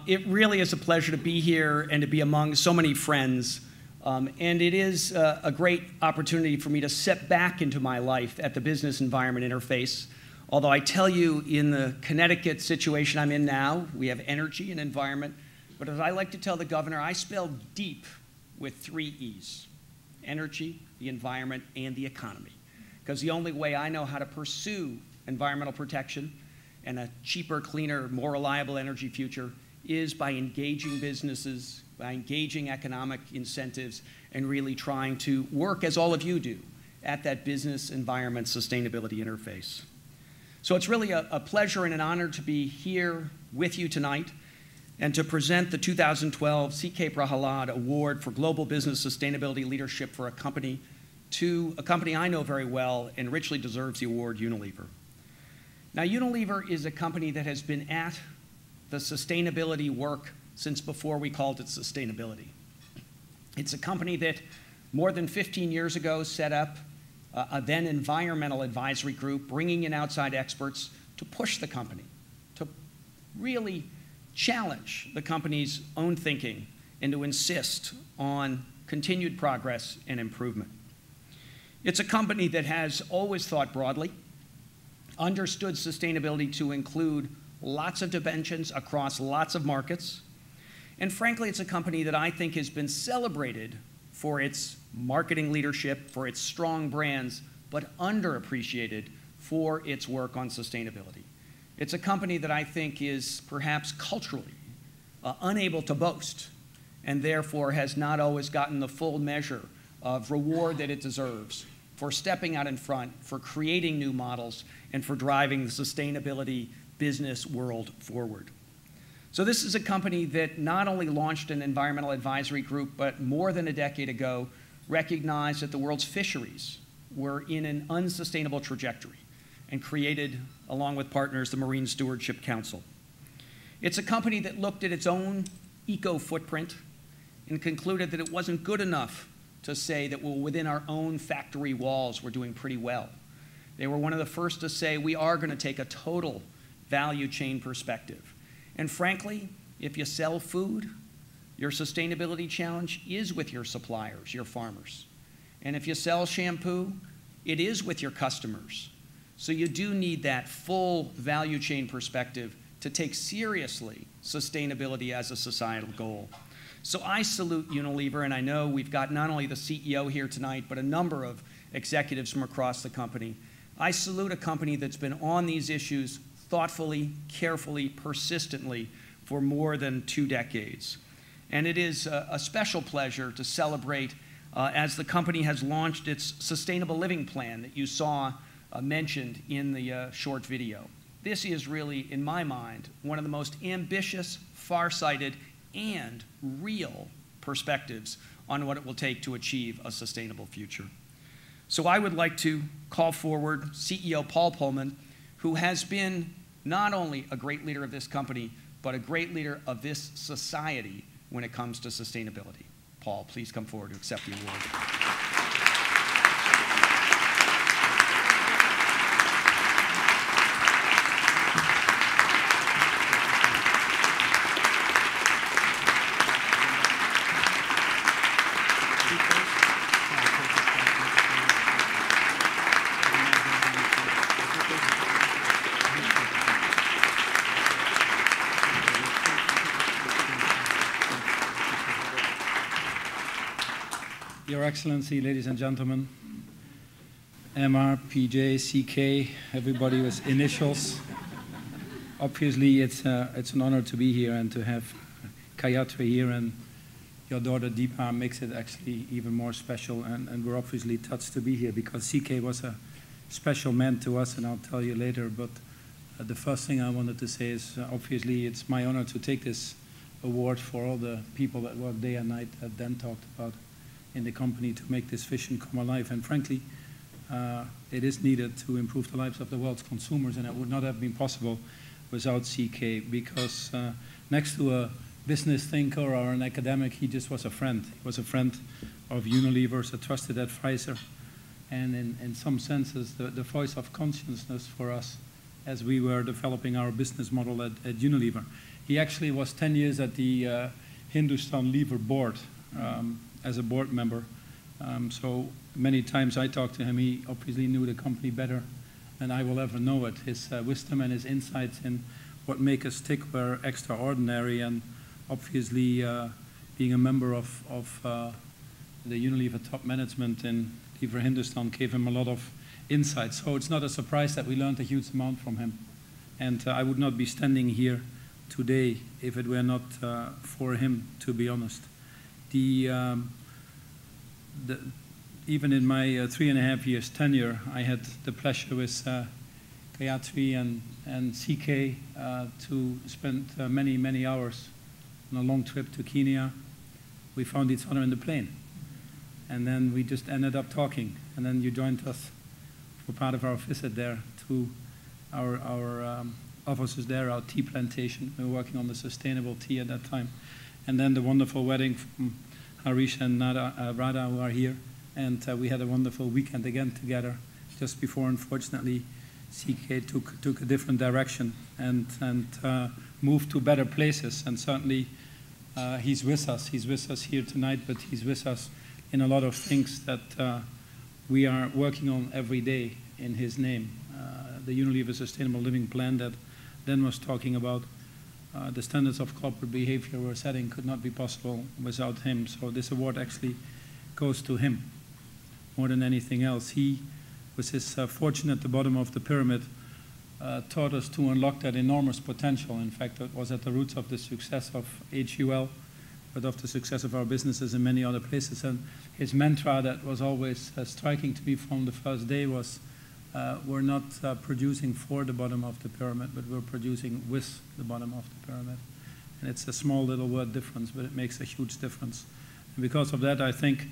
It really is a pleasure to be here and to be among so many friends. And it is a great opportunity for me to step back into my life at the business environment interface. Although I tell you, in the Connecticut situation I'm in now, we have energy and environment. But as I like to tell the governor, I spell deep with 3 E's: energy, the environment, and the economy. Because the only way I know how to pursue environmental protection and a cheaper, cleaner, more reliable energy future is by engaging businesses, by engaging economic incentives, and really trying to work, as all of you do, at that business environment sustainability interface. So it's really a pleasure and an honor to be here with you tonight and to present the 2012 CK Prahalad Award for Global Business Sustainability Leadership for a company to a company I know very well and richly deserves the award, Unilever. Now, Unilever is a company that has been at the sustainability work since before we called it sustainability. It's a company that more than 15 years ago set up a then environmental advisory group, bringing in outside experts to push the company, to really challenge the company's own thinking and to insist on continued progress and improvement. It's a company that has always thought broadly, understood sustainability to include lots of dimensions across lots of markets. And frankly, it's a company that I think has been celebrated for its marketing leadership, for its strong brands, but underappreciated for its work on sustainability. It's a company that I think is perhaps culturally unable to boast, and therefore has not always gotten the full measure of reward that it deserves for stepping out in front, for creating new models, and for driving the sustainability business world forward. So this is a company that not only launched an environmental advisory group, but more than a decade ago recognized that the world's fisheries were in an unsustainable trajectory and created, along with partners, the Marine Stewardship Council. It's a company that looked at its own eco-footprint and concluded that it wasn't good enough to say that within our own factory walls we're doing pretty well. They were one of the first to say we are going to take a total value chain perspective. And frankly, if you sell food, your sustainability challenge is with your suppliers, your farmers. And if you sell shampoo, it is with your customers. So you do need that full value chain perspective to take seriously sustainability as a societal goal. So I salute Unilever, and I know we've got not only the CEO here tonight, but a number of executives from across the company. I salute a company that's been on these issues thoughtfully, carefully, persistently for more than 2 decades. And it is a special pleasure to celebrate as the company has launched its Sustainable Living Plan that you saw mentioned in the short video. This is really, in my mind, one of the most ambitious, far-sighted, and real perspectives on what it will take to achieve a sustainable future. So I would like to call forward CEO Paul Polman, who has been not only a great leader of this company, but a great leader of this society when it comes to sustainability. Paul, please come forward to accept the award. Your Excellency, ladies and gentlemen, MR, PJ, CK, everybody with initials. Obviously, it's an honor to be here and to have Kayatra here, and your daughter Deepa makes it actually even more special, and we're obviously touched to be here because CK was a special man to us, and I'll tell you later, but the first thing I wanted to say is obviously it's my honor to take this award for all the people that work day and night that Dan talked about in the company to make this vision come alive. And frankly, it is needed to improve the lives of the world's consumers, and it would not have been possible without CK, because next to a business thinker or an academic, he just was a friend. He was a friend of Unilever's, a trusted advisor, and in some senses, the voice of consciousness for us as we were developing our business model at Unilever. He actually was 10 years at the Hindustan Lever board as a board member. So many times I talked to him, he obviously knew the company better than I will ever know it. His wisdom and his insights in what make us tick were extraordinary, and obviously being a member of the Unilever top management in Lever Hindustan gave him a lot of insight. So it's not a surprise that we learned a huge amount from him. And I would not be standing here today if it were not for him, to be honest. Even in my 3.5 years tenure, I had the pleasure with Gayatri and CK to spend many, many hours on a long trip to Kenya. We found each other in the plane. And then we just ended up talking. And then you joined us for part of our visit there to our offices there, our tea plantation. We were working on the sustainable tea at that time. And then the wonderful wedding from Harish and Radha, who are here. And we had a wonderful weekend again together just before, unfortunately, CK took a different direction and moved to better places. And certainly he's with us. He's with us here tonight, but he's with us in a lot of things that we are working on every day in his name. The Unilever Sustainable Living Plan that Dan was talking about, the standards of corporate behavior we're setting could not be possible without him. So this award actually goes to him more than anything else. He, with his fortune at the bottom of the pyramid, taught us to unlock that enormous potential. In fact, it was at the roots of the success of HUL, but of the success of our businesses in many other places. And his mantra that was always striking to me from the first day was, we're not producing for the bottom of the pyramid, but we're producing with the bottom of the pyramid. And it's a small little word difference, but it makes a huge difference. And because of that, I think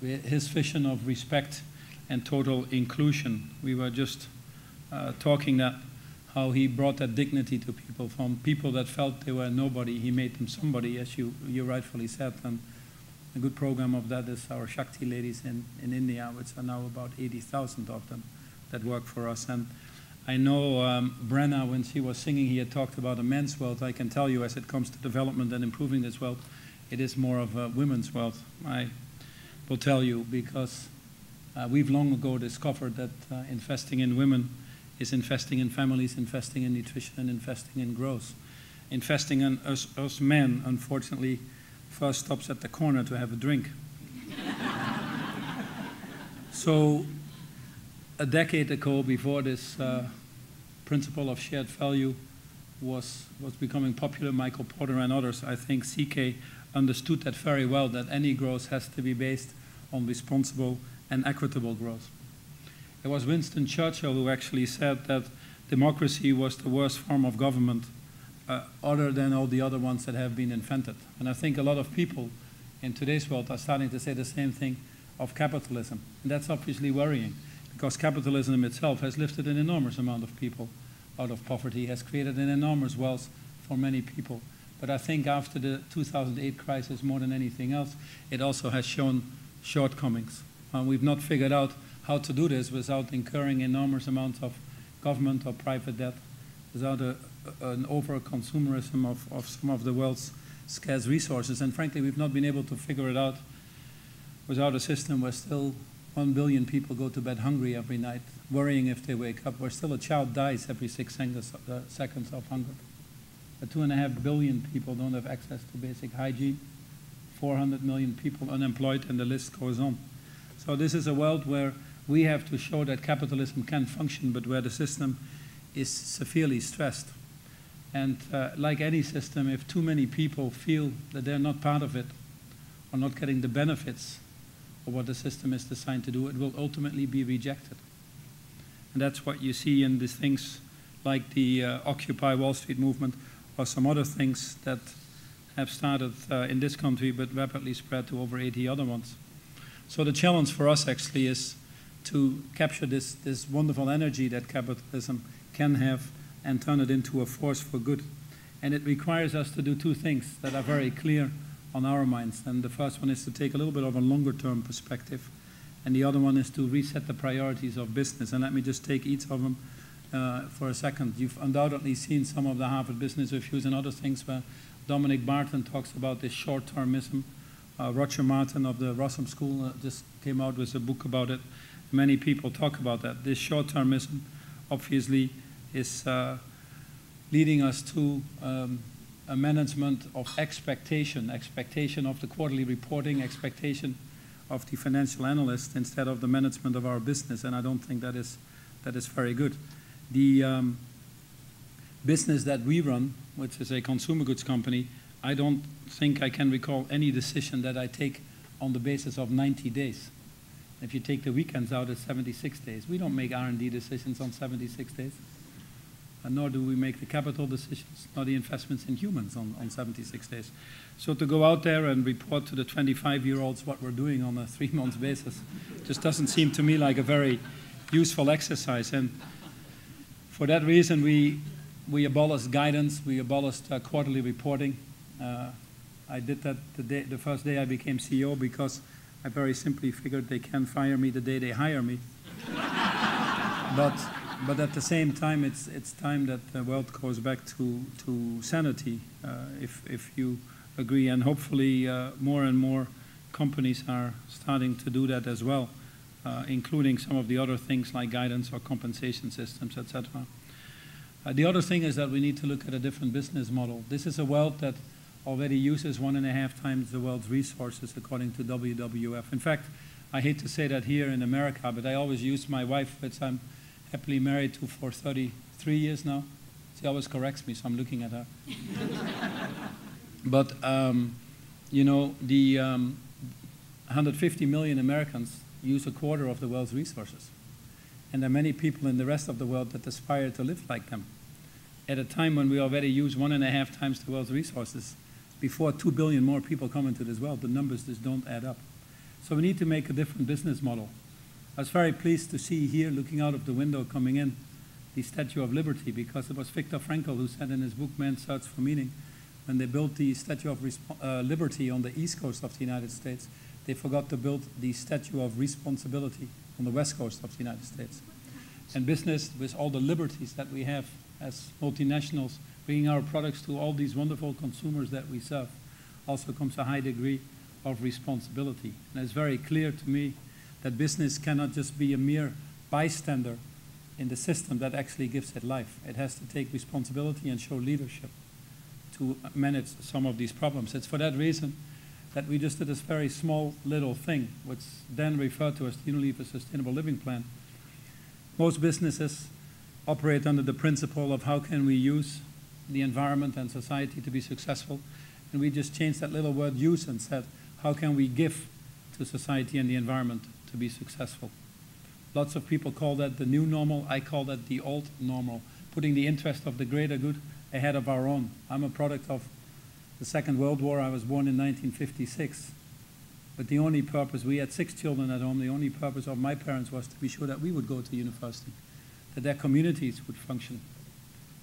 his vision of respect and total inclusion, we were just talking that how he brought that dignity to people, from people that felt they were nobody, he made them somebody, as you rightfully said. And a good program of that is our Shakti ladies in India, which are now about 80,000 of them that work for us. And I know Brenna, when she was singing here, talked about a men's wealth. I can tell you, as it comes to development and improving this wealth, it is more of a women's wealth. I will tell you, because we've long ago discovered that investing in women is investing in families, investing in nutrition, and investing in growth. Investing in us men, unfortunately, first stops at the corner to have a drink. So a decade ago, before this principle of shared value was becoming popular, Michael Porter and others, I think CK understood that very well, that any growth has to be based on responsible and equitable growth. It was Winston Churchill who actually said that democracy was the worst form of government other than all the other ones that have been invented. And I think a lot of people in today's world are starting to say the same thing of capitalism. And that's obviously worrying, because capitalism itself has lifted an enormous amount of people out of poverty, has created an enormous wealth for many people. But I think after the 2008 crisis, more than anything else, it also has shown shortcomings. We've not figured out how to do this without incurring enormous amounts of government or private debt, without an over-consumerism of some of the world's scarce resources. And frankly, we've not been able to figure it out without a system where still 1 billion people go to bed hungry every night, worrying if they wake up, where still a child dies every 6 seconds of hunger. 2.5 billion people don't have access to basic hygiene, 400 million people unemployed, and the list goes on. So this is a world where we have to show that capitalism can function, but where the system is severely stressed. And like any system, if too many people feel that they're not part of it, or not getting the benefits of what the system is designed to do, it will ultimately be rejected. And that's what you see in these things like the Occupy Wall Street movement, or some other things that have started in this country but rapidly spread to over 80 other ones. So the challenge for us actually is to capture this wonderful energy that capitalism can have and turn it into a force for good. And it requires us to do two things that are very clear on our minds. And the first one is to take a little bit of a longer-term perspective. And the other one is to reset the priorities of business. And let me just take each of them for a second. You've undoubtedly seen some of the Harvard Business Reviews and other things where Dominic Barton talks about this short-termism. Roger Martin of the Rossum School just came out with a book about it. Many people talk about that. This short-termism obviously is leading us to a management of expectation of the quarterly reporting, expectation of the financial analyst instead of the management of our business, and I don't think that is very good. The business that we run, which is a consumer goods company, I don't think I can recall any decision that I take on the basis of 90 days. If you take the weekends out, it's 76 days. We don't make R&D decisions on 76 days. And nor do we make the capital decisions, nor the investments in humans on 76 days. So to go out there and report to the 25-year-olds what we're doing on a 3-month basis just doesn't seem to me like a very useful exercise. And for that reason, we abolished guidance, we abolished quarterly reporting. I did that the first day I became CEO because I very simply figured they can fire me the day they hire me. But at the same time, it's time that the world goes back to sanity, if you agree. And hopefully more and more companies are starting to do that as well, including some of the other things like guidance or compensation systems, etc. The other thing is that we need to look at a different business model. This is a world that already uses 1.5 times the world's resources, according to WWF. In fact, I hate to say that here in America, but I always use my wife, which I'm happily married to for 33 years now. She always corrects me, so I'm looking at her. But, you know, the 150 million Americans use 1/4 of the world's resources. And there are many people in the rest of the world that aspire to live like them. At a time when we already use 1.5 times the world's resources, before 2 billion more people come into this world, the numbers just don't add up. So we need to make a different business model. I was very pleased to see here, looking out of the window coming in, the Statue of Liberty, because it was Viktor Frankl who said in his book, Man's Search for Meaning, when they built the Statue of Liberty on the east coast of the United States, they forgot to build the Statue of Responsibility on the west coast of the United States. And business, with all the liberties that we have as multinationals, bringing our products to all these wonderful consumers that we serve, also comes a high degree of responsibility. And it's very clear to me that business cannot just be a mere bystander in the system that actually gives it life. It has to take responsibility and show leadership to manage some of these problems. It's for that reason that we just did this very small little thing, which then referred to as the Unilever Sustainable Living Plan. Most businesses operate under the principle of how can we use the environment and society to be successful. And we just changed that little word use and said, how can we give to society and the environment to be successful? Lots of people call that the new normal. I call that the old normal, putting the interest of the greater good ahead of our own. I'm a product of the Second World War. I was born in 1956. But the only purpose, we had 6 children at home, the only purpose of my parents was to be sure that we would go to university, that their communities would function.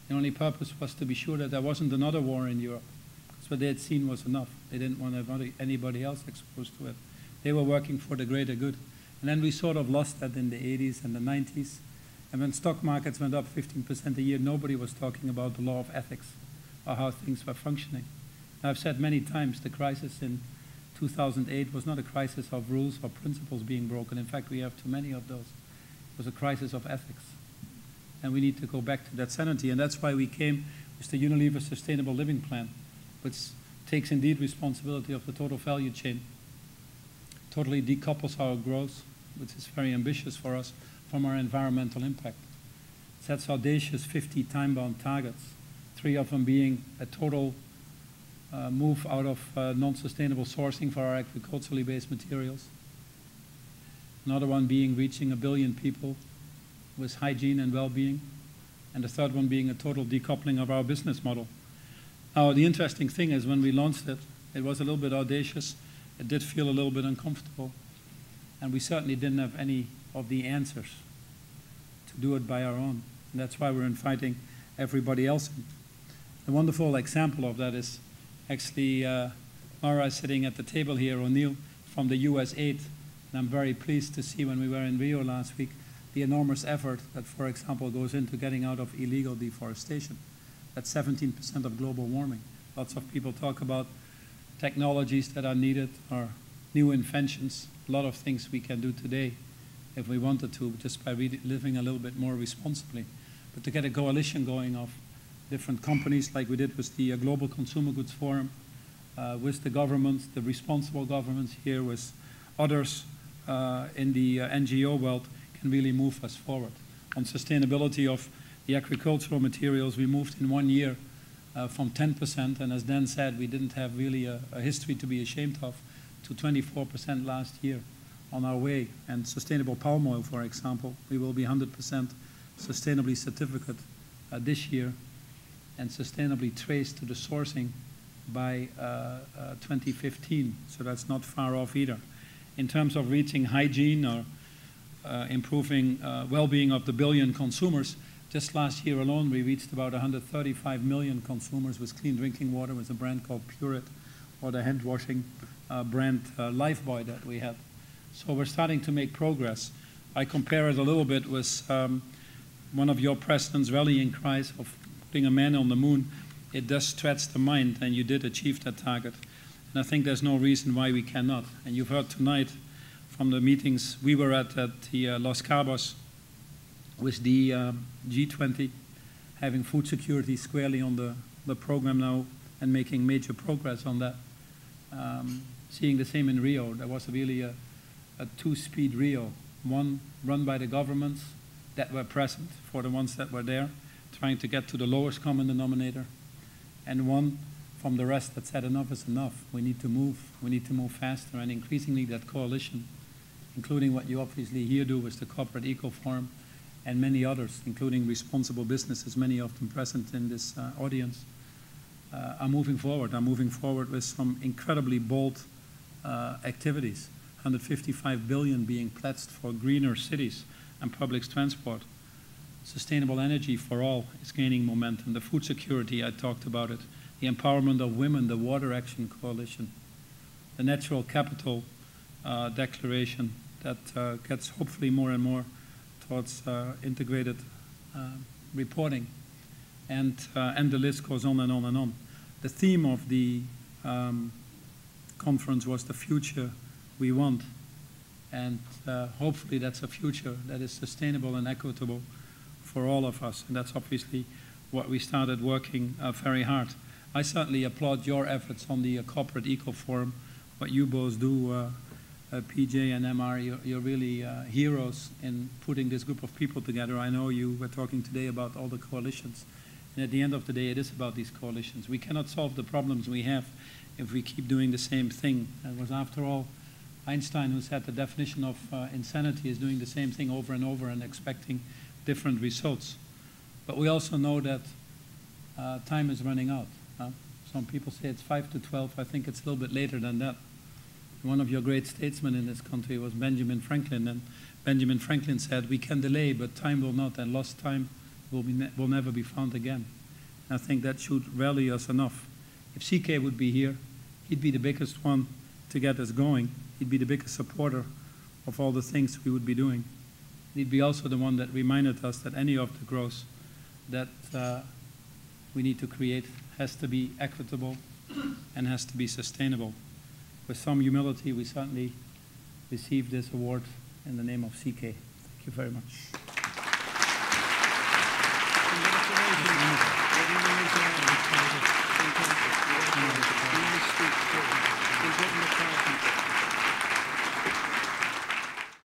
The only purpose was to be sure that there wasn't another war in Europe, because what they had seen was enough. They didn't want to have anybody else exposed to it. They were working for the greater good. And then we sort of lost that in the 80s and the 90s. And when stock markets went up 15% a year, nobody was talking about the law of ethics or how things were functioning. I've said many times the crisis in 2008 was not a crisis of rules or principles being broken. In fact, we have too many of those. It was a crisis of ethics. And we need to go back to that sanity. And that's why we came with the Unilever Sustainable Living Plan, which takes indeed responsibility of the total value chain, totally decouples our growth, which is very ambitious for us, from our environmental impact. Sets audacious 50 time-bound targets, 3 of them being a total move out of non-sustainable sourcing for our agriculturally based materials. Another one being reaching 1 billion people with hygiene and well-being. And the third one being a total decoupling of our business model. Now, the interesting thing is when we launched it, it was a little bit audacious. It did feel a little bit uncomfortable. And we certainly didn't have any of the answers to do it by our own. And that's why we're inviting everybody else in. A wonderful example of that is actually Mara is sitting at the table here, O'Neill, from the US 8. And I'm very pleased to see when we were in Rio last week the enormous effort that, for example, goes into getting out of illegal deforestation. That's 17% of global warming. Lots of people talk about technologies that are needed or new inventions. A lot of things we can do today if we wanted to, just by living a little bit more responsibly. But to get a coalition going of different companies like we did with the Global Consumer Goods Forum, with the governments, the responsible governments here, with others in the NGO world, can really move us forward. On sustainability of the agricultural materials, we moved in 1 year from 10%, and as Dan said, we didn't have really a history to be ashamed of, to 24% last year on our way. And sustainable palm oil, for example, we will be 100% sustainably certificate this year, and sustainably traced to the sourcing by 2015, so that's not far off either. In terms of reaching hygiene or improving well-being of the billion consumers, just last year alone we reached about 135 million consumers with clean drinking water with a brand called Pureit, or the hand washing brand Lifebuoy that we have. So we're starting to make progress. I compare it a little bit with one of your president's rallying cries of putting a man on the moon. It does stretch the mind, and you did achieve that target. And I think there's no reason why we cannot. And you've heard tonight from the meetings we were at the Los Cabos with the G20, having food security squarely on the program now and making major progress on that. Seeing the same in Rio, there was really a two-speed Rio, one run by the governments that were present for the ones that were there, trying to get to the lowest common denominator, and one from the rest that said enough is enough. We need to move faster, and increasingly that coalition, including what you obviously here do with the Corporate Eco Forum and many others, including responsible businesses, many of them present in this audience, are moving forward. Are moving forward with some incredibly bold activities. 155 billion being pledged for greener cities and public transport. Sustainable energy for all is gaining momentum. The food security, I talked about it. The empowerment of women, the Water Action Coalition. The Natural Capital Declaration that gets hopefully more and more towards integrated reporting. And the list goes on and on and on. The theme of the conference was the future we want. And hopefully that's a future that is sustainable and equitable for all of us. And that's obviously what we started working very hard. I certainly applaud your efforts on the Corporate Eco Forum, what you both do, PJ and MR. You're really heroes in putting this group of people together. I know you were talking today about all the coalitions. And at the end of the day, it is about these coalitions. We cannot solve the problems we have if we keep doing the same thing. It was, after all, Einstein who said the definition of insanity is doing the same thing over and over and expecting different results. But we also know that time is running out. Some people say it's 5 to 12. I think it's a little bit later than that. One of your great statesmen in this country was Benjamin Franklin, and Benjamin Franklin said, "We can delay, but time will not, and lost time will never be found again." And I think that should rally us enough. If CK would be here, he'd be the biggest one to get us going. He'd be the biggest supporter of all the things we would be doing. He'd be also the one that reminded us that any of the growth that we need to create has to be equitable and has to be sustainable. With some humility, we certainly received this award in the name of CK. Thank you very much. Congratulations.